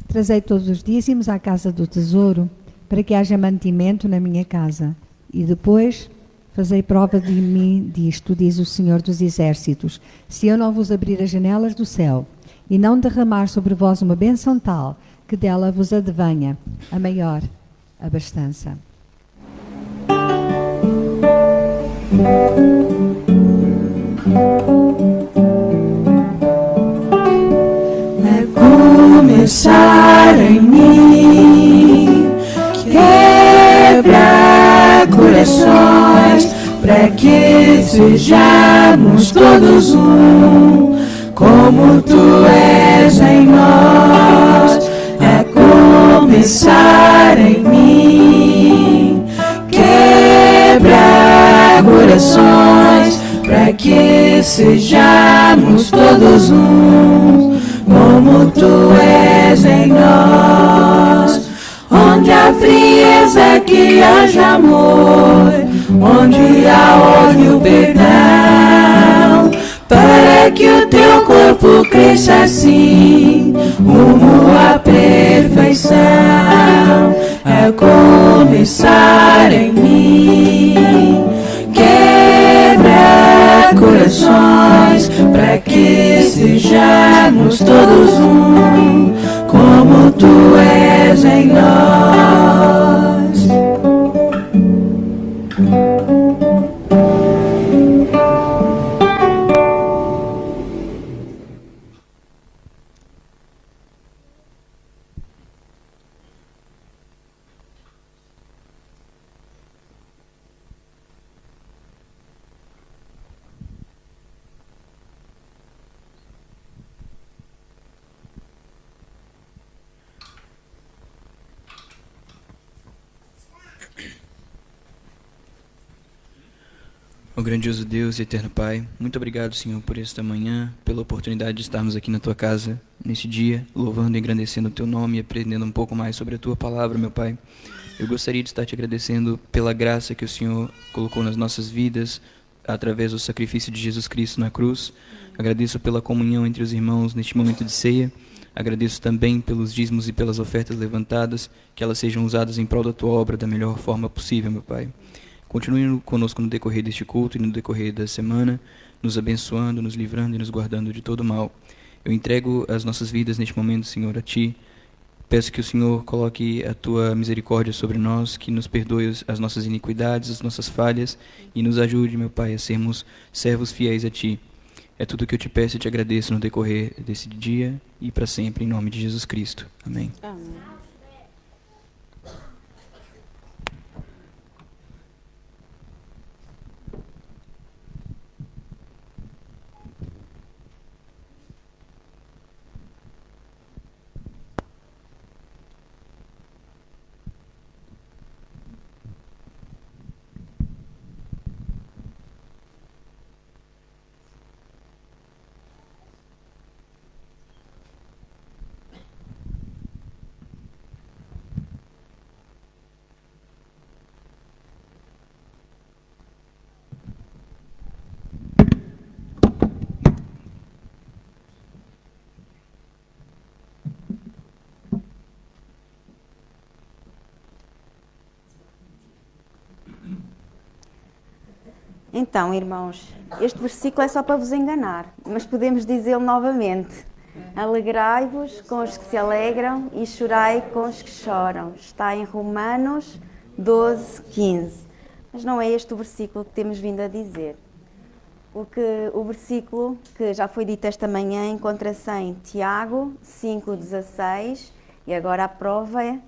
Trazei todos os dízimos à casa do tesouro, para que haja mantimento na minha casa. E depois, fazei prova de mim disto, diz o Senhor dos Exércitos, se eu não vos abrir as janelas do céu, e não derramar sobre vós uma bênção tal, que dela vos advenha a maior abastança. Começar em mim, quebra corações, para que sejamos todos um, como tu és em nós, a começar em mim. Quebra corações, para que sejamos todos um, como tu és em nós. Onde há frieza, que haja amor, onde há ódio, perdão, para que o teu corpo cresça assim, rumo à perfeição, a começar em mim. Quebra corações, para que sejamos todos um, como tu és em nós. Ó grandioso Deus e eterno Pai, muito obrigado, Senhor, por esta manhã, pela oportunidade de estarmos aqui na Tua casa, neste dia, louvando e engrandecendo o Teu nome e aprendendo um pouco mais sobre a Tua palavra, meu Pai. Eu gostaria de estar Te agradecendo pela graça que o Senhor colocou nas nossas vidas, através do sacrifício de Jesus Cristo na cruz. Agradeço pela comunhão entre os irmãos neste momento de ceia. Agradeço também pelos dízimos e pelas ofertas levantadas, que elas sejam usadas em prol da Tua obra da melhor forma possível, meu Pai. Continue conosco no decorrer deste culto e no decorrer da semana, nos abençoando, nos livrando e nos guardando de todo mal. Eu entrego as nossas vidas neste momento, Senhor, a Ti. Peço que o Senhor coloque a Tua misericórdia sobre nós, que nos perdoe as nossas iniquidades, as nossas falhas e nos ajude, meu Pai, a sermos servos fiéis a Ti. É tudo o que eu Te peço e Te agradeço no decorrer desse dia e para sempre, em nome de Jesus Cristo. Amém. Amém. Então, irmãos, este versículo é só para vos enganar, mas podemos dizê-lo novamente. Alegrai-vos com os que se alegram e chorai com os que choram. Está em Romanos 12:15. Mas não é este o versículo que temos vindo a dizer. O versículo que já foi dito esta manhã encontra-se em Tiago 5:16 e agora a prova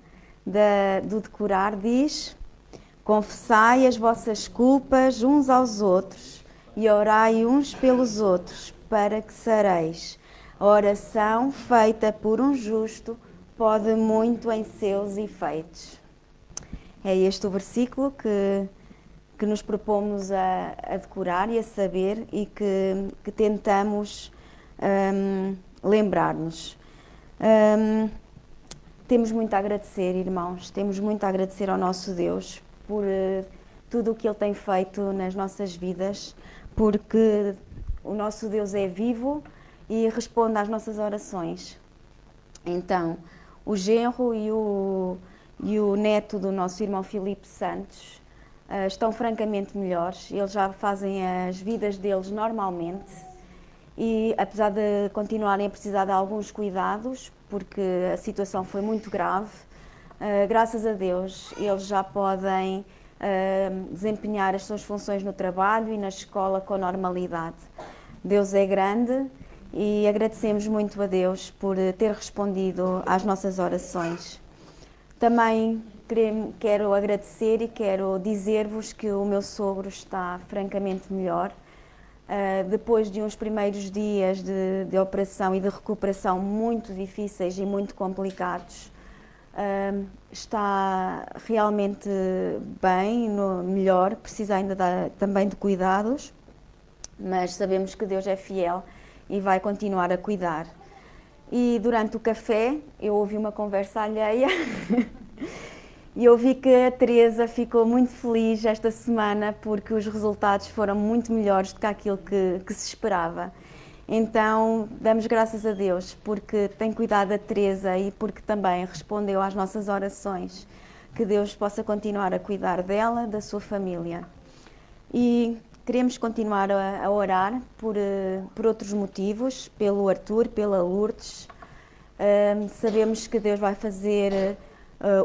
do decorar diz: confessai as vossas culpas uns aos outros e orai uns pelos outros para que sareis. A oração feita por um justo pode muito em seus efeitos. É este o versículo que nos propomos a decorar e a saber e que tentamos lembrar-nos. Temos muito a agradecer, irmãos, temos muito a agradecer ao nosso Deus por tudo o que Ele tem feito nas nossas vidas, porque o nosso Deus é vivo e responde às nossas orações. Então, o genro e o neto do nosso irmão Filipe Santos estão francamente melhores, eles já fazem as vidas deles normalmente e apesar de continuarem a precisar de alguns cuidados, porque a situação foi muito grave, graças a Deus eles já podem desempenhar as suas funções no trabalho e na escola com normalidade. Deus é grande e agradecemos muito a Deus por ter respondido às nossas orações. Também quero agradecer e quero dizer-vos que o meu sogro está francamente melhor. Depois de uns primeiros dias de operação e de recuperação muito difíceis e muito complicados, está realmente bem, melhor, precisa ainda também de cuidados, mas sabemos que Deus é fiel e vai continuar a cuidar. E durante o café eu ouvi uma conversa alheia e eu vi que a Teresa ficou muito feliz esta semana porque os resultados foram muito melhores do que aquilo que se esperava. Então, damos graças a Deus porque tem cuidado da Teresa e porque também respondeu às nossas orações. Que Deus possa continuar a cuidar dela, da sua família. E queremos continuar a orar por outros motivos, pelo Arthur, pela Lourdes. Sabemos que Deus vai fazer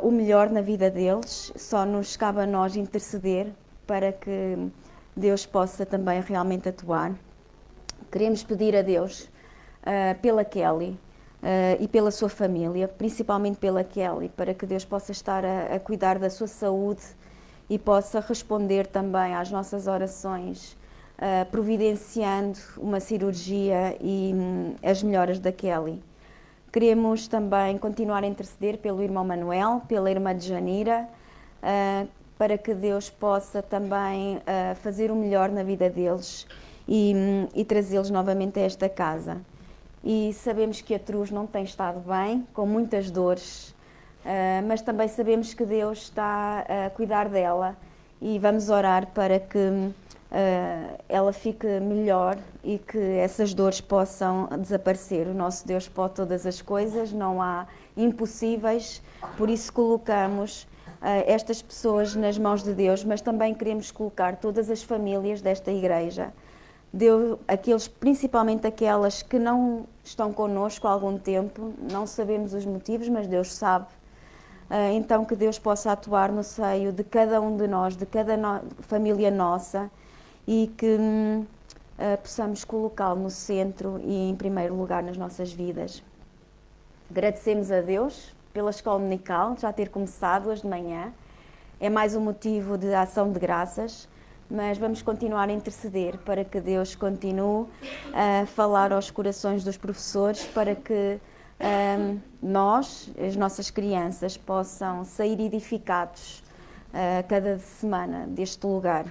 o melhor na vida deles, só nos cabe a nós interceder para que Deus possa também realmente atuar. Queremos pedir a Deus pela Kelly e pela sua família, principalmente pela Kelly, para que Deus possa estar a cuidar da sua saúde e possa responder também às nossas orações, providenciando uma cirurgia e as melhoras da Kelly. Queremos também continuar a interceder pelo irmão Manuel, pela irmã de Janira, para que Deus possa também fazer o melhor na vida deles e trazê-los novamente a esta casa. E sabemos que a Truz não tem estado bem, com muitas dores, mas também sabemos que Deus está a cuidar dela e vamos orar para que ela fique melhor e que essas dores possam desaparecer. O nosso Deus pode todas as coisas, não há impossíveis, por isso colocamos estas pessoas nas mãos de Deus, mas também queremos colocar todas as famílias desta igreja. Deus, principalmente aquelas que não estão connosco há algum tempo, não sabemos os motivos, mas Deus sabe. Então que Deus possa atuar no seio de cada um de nós, de cada família nossa, e que possamos colocá-lo no centro e em primeiro lugar nas nossas vidas. Agradecemos a Deus pela escola dominical, já ter começado hoje de manhã. É mais um motivo de ação de graças, mas vamos continuar a interceder para que Deus continue a falar aos corações dos professores, para que nós, as nossas crianças, possam sair edificados cada semana deste lugar.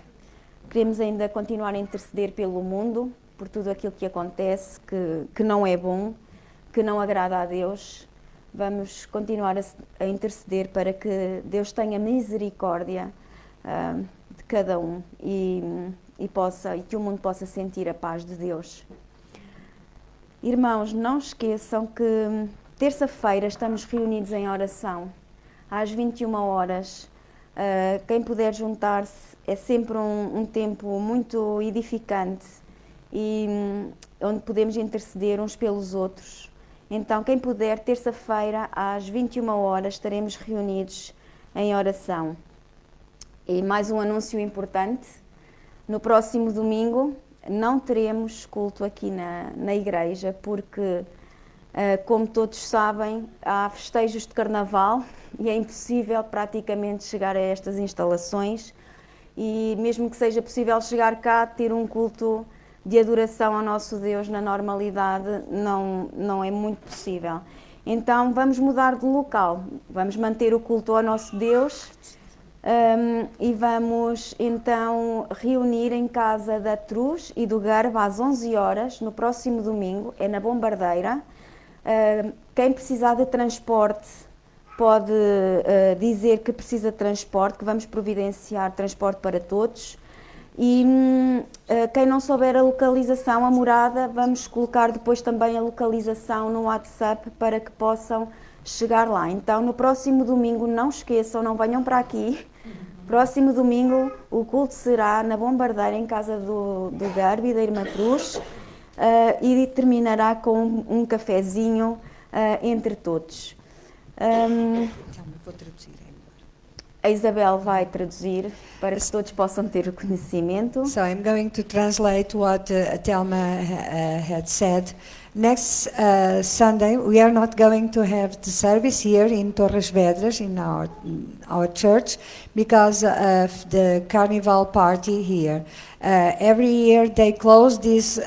Queremos ainda continuar a interceder pelo mundo, por tudo aquilo que acontece, que não é bom, que não agrada a Deus. Vamos continuar a interceder para que Deus tenha misericórdia de cada um e que o mundo possa sentir a paz de Deus. Irmãos, não esqueçam que terça-feira estamos reunidos em oração, às 21 horas. Quem puder juntar-se, é sempre um tempo muito edificante e onde podemos interceder uns pelos outros. Então, quem puder, terça-feira, às 21 horas, estaremos reunidos em oração. E mais um anúncio importante: no próximo domingo não teremos culto aqui na igreja, porque, como todos sabem, há festejos de carnaval e é impossível praticamente chegar a estas instalações, e mesmo que seja possível chegar cá, ter um culto de adoração ao nosso Deus na normalidade, não é muito possível. Então vamos mudar de local, vamos manter o culto ao nosso Deus e vamos então reunir em casa da Truz e do Garba às 11 horas, no próximo domingo, é na Bombardeira. Quem precisar de transporte pode dizer que precisa de transporte, que vamos providenciar transporte para todos. E quem não souber a localização, a morada, vamos colocar depois também a localização no WhatsApp para que possam chegar lá. Então, no próximo domingo, não esqueçam, não venham para aqui. Próximo domingo, o culto será na Bombardeira, em casa do Garbi, da Irmã Cruz, e terminará com um cafezinho entre todos. Vou traduzir. A Isabel vai traduzir para que todos possam ter o conhecimento. So I'm going to translate what Telma had said. Next Sunday, we are not going to have the service here in Torres Vedras in our church because of the carnival party here. Every year they close this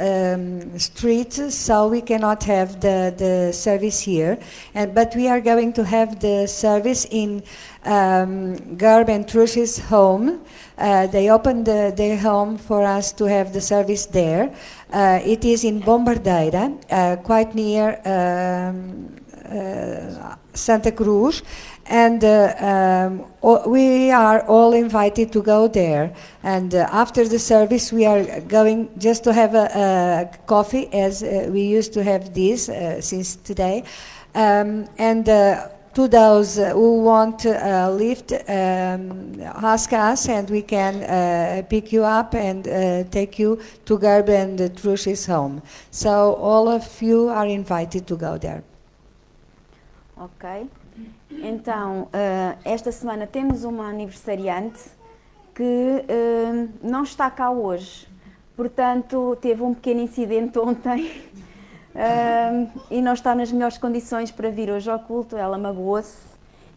street, so we cannot have the service here. But we are going to have the service in Garb and Trush's home. They opened their home for us to have the service there. It is in Bombardeira, quite near Santa Cruz, and we are all invited to go there. And after the service, we are going just to have a coffee, as we used to have this since today. To those who want a lift, ask us and we can pick you up and take you to Garb and Trush's home. So all of you are invited to go there. Ok. Então, esta semana temos uma aniversariante que não está cá hoje. Portanto, teve um pequeno incidente ontem. E não está nas melhores condições para vir hoje ao culto, ela magoou-se,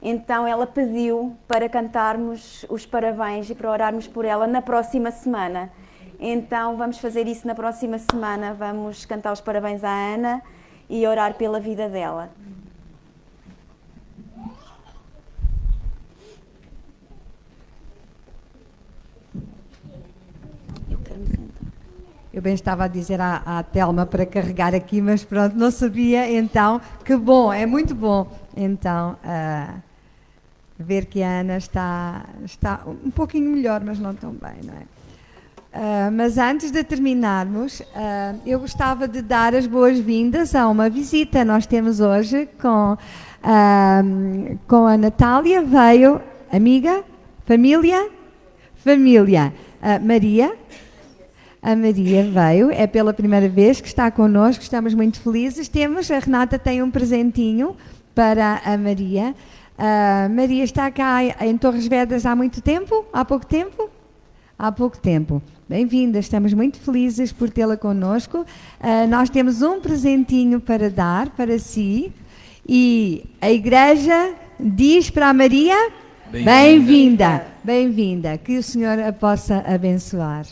então ela pediu para cantarmos os parabéns e para orarmos por ela na próxima semana. Então vamos fazer isso na próxima semana, vamos cantar os parabéns à Ana e orar pela vida dela. Eu bem estava a dizer à Telma para carregar aqui, mas pronto, não sabia, então, que bom, é muito bom. Então, ver que a Ana está um pouquinho melhor, mas não tão bem, não é? Mas antes de terminarmos, eu gostava de dar as boas-vindas a uma visita. Nós temos hoje com a Natália, veio amiga, família, Maria. A Maria veio, é pela primeira vez que está connosco, estamos muito felizes. A Renata tem um presentinho para a Maria. A Maria está cá em Torres Vedras há muito tempo? Há pouco tempo? Há pouco tempo. Bem-vinda, estamos muito felizes por tê-la connosco. Nós temos um presentinho para dar para si e a igreja diz para a Maria, bem-vinda, bem-vinda, que o Senhor a possa abençoar.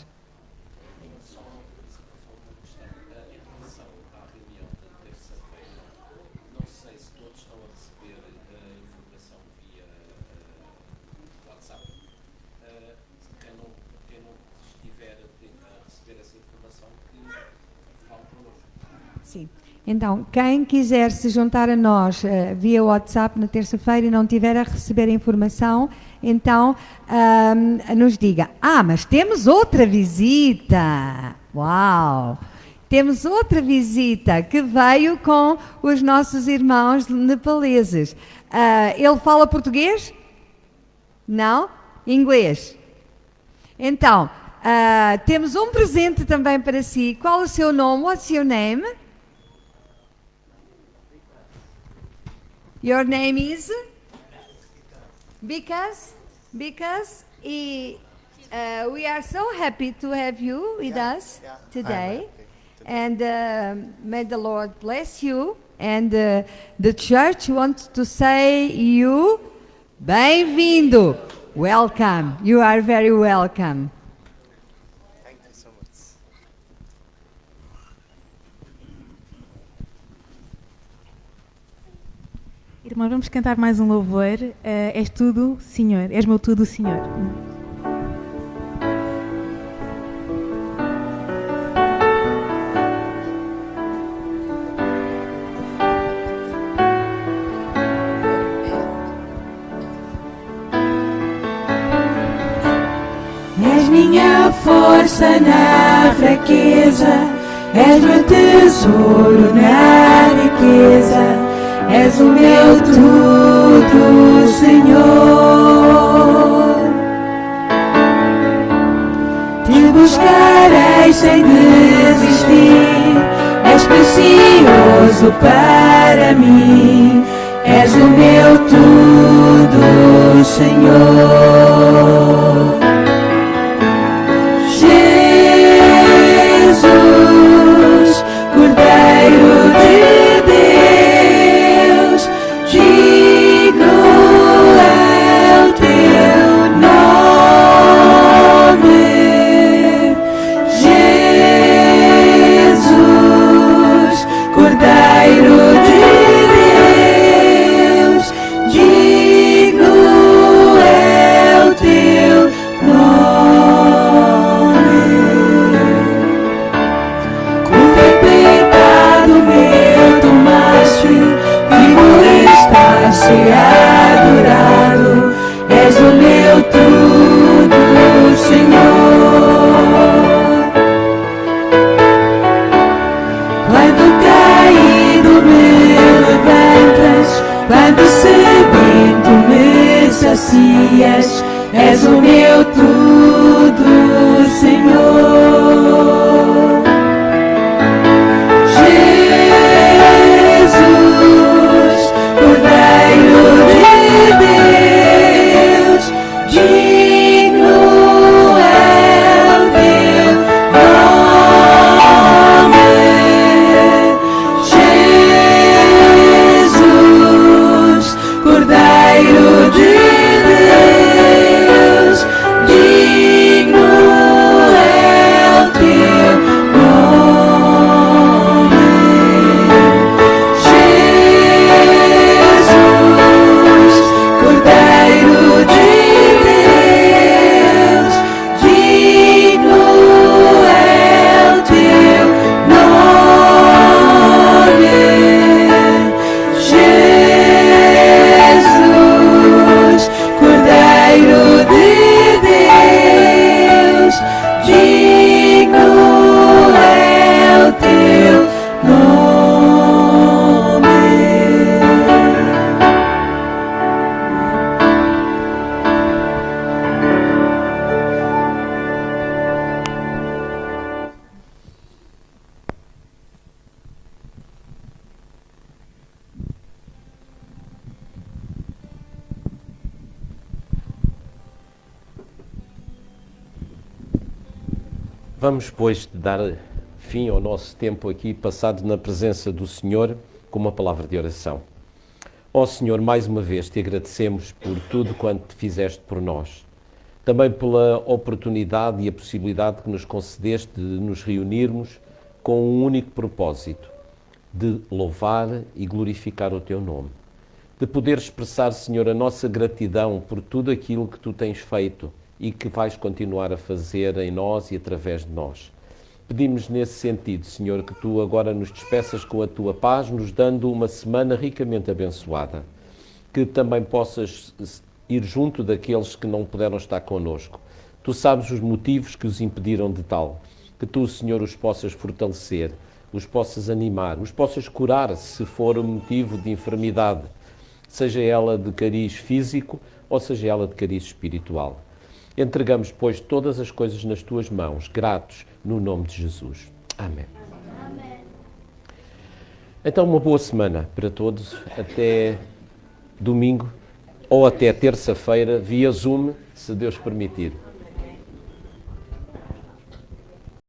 Então, quem quiser se juntar a nós via WhatsApp na terça-feira e não tiver a receber a informação, então nos diga. Mas temos outra visita! Uau! Temos outra visita que veio com os nossos irmãos nepaleses. Ele fala português? Não? Inglês? Então, temos um presente também para si. Qual o seu nome? What's your name? Your name is? Because we are so happy to have you with us today. And may the Lord bless you. And the church wants to say you, bem-vindo. Welcome. You are very welcome. Thank you so much. Irmãos, vamos cantar mais um louvor. És tudo, Senhor. És meu tudo, Senhor. És minha força na fraqueza, és meu tesouro na riqueza. És o meu tudo, Senhor. Te buscarei sem desistir. És precioso para mim. És o meu tudo, Senhor. Jesus, Cordeiro És o meu tudo, Senhor. Jesus, Cordeiro de Deus, digno é o teu nome. Jesus, Cordeiro de Deus, digno é o teu nome. Jesus, Cordeiro de Deus, digno é o teu nome. Jesus, Cordeiro de Deus, digno é o teu nome. Vamos, pois, dar fim ao nosso tempo aqui passado na presença do Senhor com uma palavra de oração. Ó Senhor, mais uma vez te agradecemos por tudo quanto fizeste por nós. Também pela oportunidade e a possibilidade que nos concedeste de nos reunirmos com um único propósito, de louvar e glorificar o teu nome. De poder expressar, Senhor, a nossa gratidão por tudo aquilo que tu tens feito e que vais continuar a fazer em nós e através de nós. Pedimos nesse sentido, Senhor, que tu agora nos despeças com a tua paz, nos dando uma semana ricamente abençoada. Que também possas ir junto daqueles que não puderam estar connosco. Tu sabes os motivos que os impediram de tal. Que tu, Senhor, os possas fortalecer, os possas animar, os possas curar se for um motivo de enfermidade, seja ela de cariz físico ou seja ela de cariz espiritual. Entregamos, pois, todas as coisas nas tuas mãos, gratos, no nome de Jesus. Amém. Então, uma boa semana para todos, até domingo ou até terça-feira, via Zoom, se Deus permitir.